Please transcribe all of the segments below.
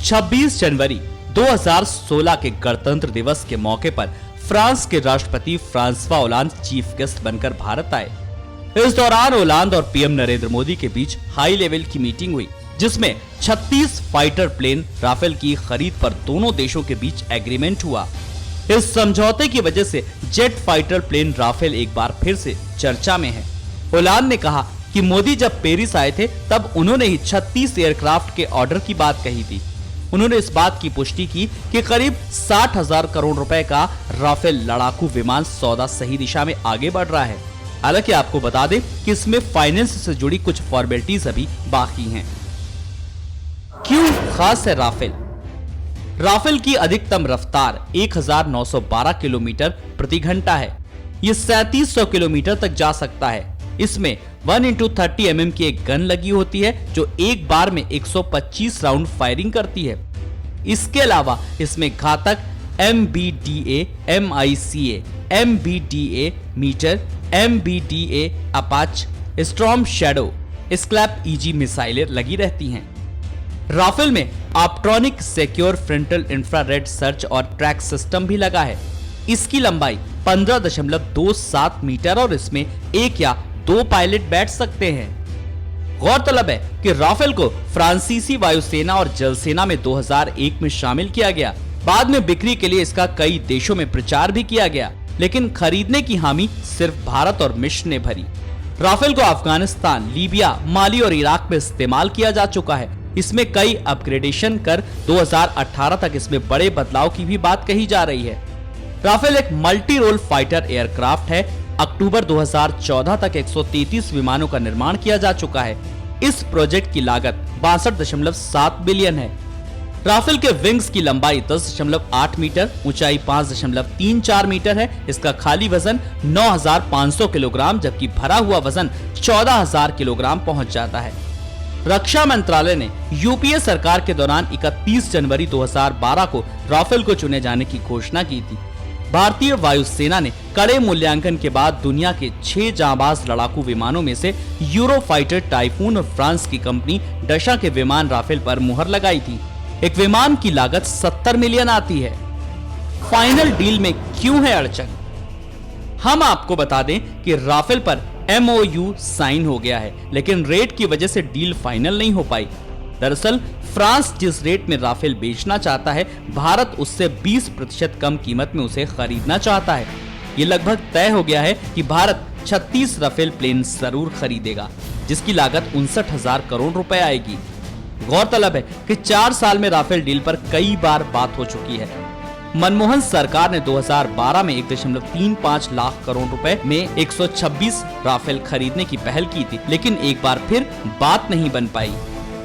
26 जनवरी 2016 के गणतंत्र दिवस के मौके पर फ्रांस के राष्ट्रपति फ्रांसवा ओलांद चीफ गेस्ट बनकर भारत आए। इस दौरान ओलांद और पीएम नरेंद्र मोदी के बीच हाई लेवल की मीटिंग हुई, जिसमें 36 फाइटर प्लेन राफेल की खरीद पर दोनों देशों के बीच एग्रीमेंट हुआ। इस समझौते की वजह से जेट फाइटर प्लेन राफेल एक बार फिर से चर्चा में है। ओलांद ने कहा कि मोदी जब पेरिस आए थे तब उन्होंने ही 36 एयरक्राफ्ट के ऑर्डर की बात कही थी। उन्होंने इस बात की पुष्टि की कि करीब 60,000 करोड़ रुपए का राफेल लड़ाकू विमान सौदा सही दिशा में आगे बढ़ रहा है। हालांकि आपको बता दें कि इसमें फाइनेंस से जुड़ी कुछ फॉर्मेलिटीज अभी बाकी हैं। क्यों खास है राफेल? राफेल की अधिकतम रफ्तार 1912 किलोमीटर प्रति घंटा है। ये 3700 किलोमीटर तक जा सकता है। इसमें 1x30 mm की एक गन लगी होती है जो एक बार में 125 राउंड फायरिंग करती है। इसके अलावा इसमें घातक MBDA, MICA, MBDA Meteor, MBDA Apache, storm shadow, scalp EG मिसाइलें लगी रहती हैं। राफेल में optronic secure frontal infrared search और ट्रैक सिस्टम भी लगा है। इसकी लंबाई 15.27 मीटर और इसमें एक या दो पायलट बैठ सकते हैं। गौरतलब है कि राफेल को फ्रांसीसी वायुसेना और जलसेना में 2001 में शामिल किया गया। बाद में बिक्री के लिए इसका कई देशों में प्रचार भी किया गया, लेकिन खरीदने की हामी सिर्फ भारत और मिस्र ने भरी। राफेल को अफगानिस्तान, लीबिया, माली और इराक में इस्तेमाल किया जा चुका है। इसमें कई अपग्रेडेशन कर 2018 तक इसमें बड़े बदलाव की भी बात कही जा रही है। राफेल एक मल्टी रोल फाइटर एयरक्राफ्ट है। अक्टूबर 2014 तक 133 विमानों का निर्माण किया जा चुका है। इस प्रोजेक्ट की लागत 62.7 बिलियन है। राफेल के विंग्स की लंबाई 10.8 मीटर, ऊंचाई 5.34 मीटर है। इसका खाली वजन 9,500 किलोग्राम जबकि भरा हुआ वजन 14,000 किलोग्राम पहुंच जाता है। रक्षा मंत्रालय ने यूपीए सरकार के दौरान 31 जनवरी 2012 को राफेल को चुने जाने की घोषणा की थी। भारतीय वायुसेना ने कड़े मूल्यांकन के बाद दुनिया के 6 जांबाज लड़ाकू विमानों में से यूरोफाइटर टाइफून और फ्रांस की कंपनी डशा के विमान राफेल पर मुहर लगाई थी। एक विमान की लागत 70 मिलियन आती है। फाइनल डील में क्यों है अड़चन? हम आपको बता दें कि राफेल पर MOU साइन हो गया है, लेकिन रेट की वजह से डील फाइनल नहीं हो पाई। दरअसल फ्रांस जिस रेट में राफेल बेचना चाहता है, भारत उससे 20% कम कीमत में उसे खरीदना चाहता है। ये लगभग तय हो गया है कि भारत 36 राफेल प्लेन जरूर खरीदेगा, जिसकी लागत 59,000 करोड़ रुपए आएगी। गौरतलब है कि 4 साल में राफेल डील पर कई बार बात हो चुकी है। मनमोहन सरकार ने 2012 में 1.35 लाख करोड़ रुपए में 126 राफेल खरीदने की पहल की थी, लेकिन एक बार फिर बात नहीं बन पाई।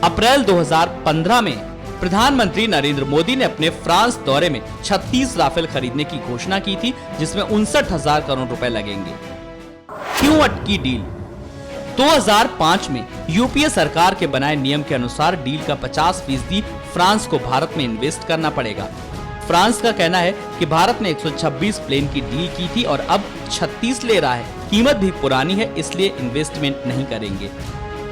अप्रैल 2015 में प्रधानमंत्री नरेंद्र मोदी ने अपने फ्रांस दौरे में 36 राफेल खरीदने की घोषणा की थी, जिसमें 59,000 करोड़ रुपए लगेंगे। क्यों अटकी डील? 2005 में यूपीए सरकार के बनाए नियम के अनुसार डील का 50% फ्रांस को भारत में इन्वेस्ट करना पड़ेगा। फ्रांस का कहना है कि भारत ने 126 प्लेन की डील की थी और अब 36 ले रहा है। कीमत भी पुरानी है, इसलिए इन्वेस्टमेंट नहीं करेंगे।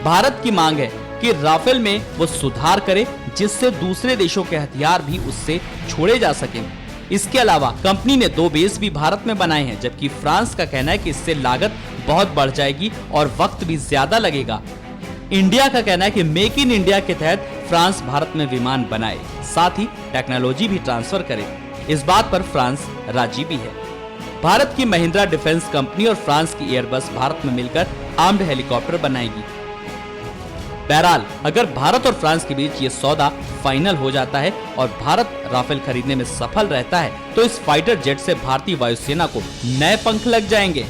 भारत की मांग है कि राफेल में वो सुधार करे, जिससे दूसरे देशों के हथियार भी उससे छोड़े जा सकें। इसके अलावा कंपनी ने 2 बेस भी भारत में बनाए हैं, जबकि फ्रांस का कहना है कि इससे लागत बहुत बढ़ जाएगी और वक्त भी ज्यादा लगेगा। इंडिया का कहना है कि मेक इन इंडिया के तहत फ्रांस भारत में विमान बनाए, साथ ही टेक्नोलॉजी भी ट्रांसफर करे। इस बात पर फ्रांस राजी भी है। भारत की महिंद्रा डिफेंस कंपनी और फ्रांस की एयरबस भारत में मिलकर आर्म्ड हेलीकॉप्टर बनाएगी। बहरहाल अगर भारत और फ्रांस के बीच ये सौदा फाइनल हो जाता है और भारत राफेल खरीदने में सफल रहता है, तो इस फाइटर जेट से भारतीय वायुसेना को नए पंख लग जाएंगे।